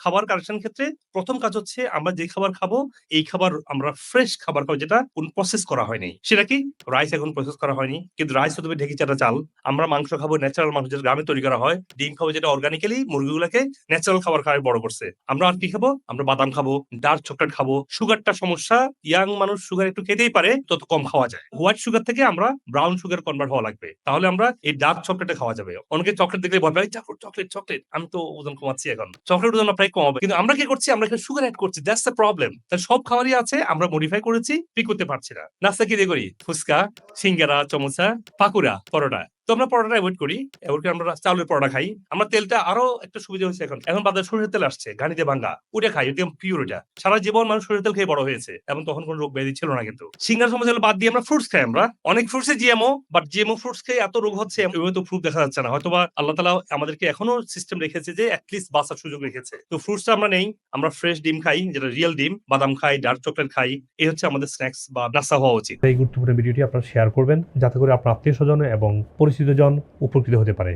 খাবার কারেকশন ক্ষেত্রে প্রথম কাজ হচ্ছে আমরা যে খাবার খাবো এই খাবার আমরা ফ্রেশ খাবার খাবো যেটা কোন প্রসেস করা হয়নি। সেটা কি? রাইস এখন প্রসেস করা হয়নি। কিন্তু রাইস হতে পারে ঢেঁকি চাটা চাল। আমরা মাংস খাবো ন্যাচারাল মাংস যেটা গ্রামে তৈরি করা হয়। ডিম খাবো যেটা অর্গানিক্যালি মুরগিগুলোকে ন্যাচারাল খাবার খাওয়ায় বড় করছে। আমরা আর কি খাবো? আমরা বাদাম খাবো, ডার্ক চকলেট খাবো। সুগারটা সমস্যা। ইয়াং মানুষ সুগার একটু খেতেই পারে, তত কম খাওয়া যায়। হোয়াইট সুগার থেকে আমরা ব্রাউন সুগার কনভার্ট হওয়া লাগবে। তাহলে আমরা এই ডার্ক চকলেটে খাওয়া যাবে। অনেকে চকলেট দেখলে ভয় পায়, চকলেট চকলেট চকলেট। আমি তো ওজন কমাচ্ছি এখন। চকলেট ওজন প্রায় কমাবে। কিন্তু আমরা কি করছি? আমরা এখানে সুগার এড করছি। That's the problem. তাহলে সব খাবারই আছে, আমরা মডিফাই করেছি, ঠিক করতে পারছি না। নাস্তা কি দিয়ে করি? ফুচকা, সিঙ্গারা, সমোসা, পাকুড়া, পরোটা। তো আমরা পরোটাটা এভয়েড করি। এভয়েড করে আমরা চাউলের পরোটা খাই। আমরা তেলটা আরো একটা সুবিধা হয়েছে এখন। এখন বাজারে সরিষার তেল আসছে, ঘানিতে ভাঙ্গা। ওটা খাই, একদম পিওর ওটা। সারা জীবন মানুষ সরিষার তেল খেয়ে বড় হয়েছে। এবং তখন কোনো রোগ ব্যাধি ছিল না কিন্তু। সিঙ্গারা সমোসা বাদ দিয়ে আমরা ফ্রুটস খাই আমরা। অনেক ফ্রুটসে জিএমও, বাট জিএমও ফ্রুটস খেয়ে এত রোগ হচ্ছে এভাবে তো প্রুফ দেখা যাচ্ছে না। হয়তোবা আল্লাহ তাআলা আমাদেরকে এখনো সিস্টেম রেখেছে যে এটলিস্ট বাঁচার সুযোগ রেখেছে। তো ফ্রুটসটা আমরা নেই। আমরা ফ্রেশ ডিম খাই, যেটা রিয়েল ডিম, বাদাম খাই, ডার্ক চকলেট খাই। এই হচ্ছে আমাদের স্ন্যাক্স বা নাস্তা হওয়া উচিত। এই গুরুত্বপূর্ণ ভিডিওটি আপনারা শেয়ার করবেন যাতে করে আপনার আত্মীয় স্বজন এবং পরিচিতজন উপকৃত হতে পারে।